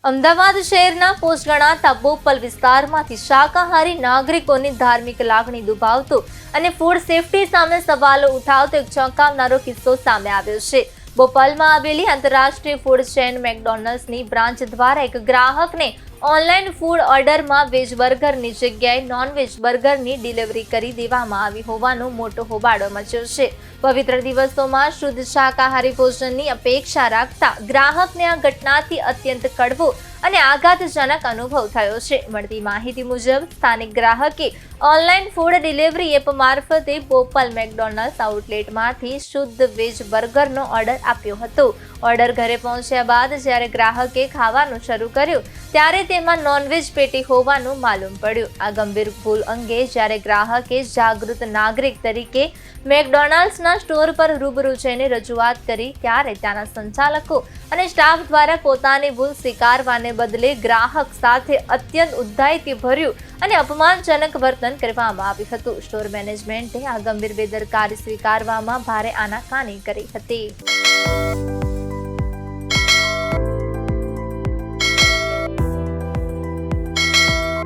અમદાવાદ શહેરના પોસ્ટ ગણાતા બોપલ વિસ્તારમાંથી શાકાહારી નાગરિકોની ધાર્મિક લાગણી દુભાવતો અને ફૂડ સેફટી સામે સવાલો ઉઠાવતો એક ચોંકાવનારો કિસ્સો સામે આવ્યો છે। બોપલમાં આવેલી આંતરરાષ્ટ્રીય ફૂડ ચેઇન મેકડોનલ્ડ્સની બ્રાન્ચ દ્વારા એક ગ્રાહકને ઓનલાઈન ફૂડ ઓર્ડરમાં વેજ બર્ગરની જગ્યાએ નોનવેજ બર્ગરની ડિલિવરી કરી દેવામાં આવી હોવાનો મોટો હોબાળો મચ્યો છે। પવિત્ર દિવસોમાં શુદ્ધ શાકાહારી ભોજનની અપેક્ષા રાખતા ગ્રાહકને આ ઘટનાથી અત્યંત કડવો અને આઘાતજનક અનુભવ થયો છે। મળતી માહિતી મુજબ સ્થાનિક ગ્રાહકે ઓનલાઈન ફૂડ ડિલિવરી એપ મારફતે બોપલ મેકડોનલ્ડ્સ આઉટલેટમાંથી શુદ્ધ વેજ બર્ગરનો ઓર્ડર આપ્યો હતો। ઓર્ડર ઘરે પહોંચ્યા બાદ જ્યારે ગ્રાહકે ખાવાનું શરૂ કર્યું ત્યારે તેમાં નોનવેજ પેટી હોવાનું માલુમ પડ્યું। આ ગંભીર ભૂલ અંગે જ્યારે ગ્રાહકે જાગૃત નાગરિક તરીકે મેકડોનલ્ડ્સના સ્ટોર પર રૂબરૂ જઈને રજૂઆત કરી ત્યારે ત્યાંના સંચાલકો અને સ્ટાફ દ્વારા પોતાની ભૂલ સ્વીકારવાને બદલે ગ્રાહક સાથે અત્યંત ઉદ્ધાઈતિભર્યું અને અપમાનજનક વર્તન કરવામાં આવ્યું હતું। સ્ટોર મેનેજમેન્ટે આ ગંભીર બેદરકારી સ્વીકારવામાં ભારે આનાકાની કરી હતી।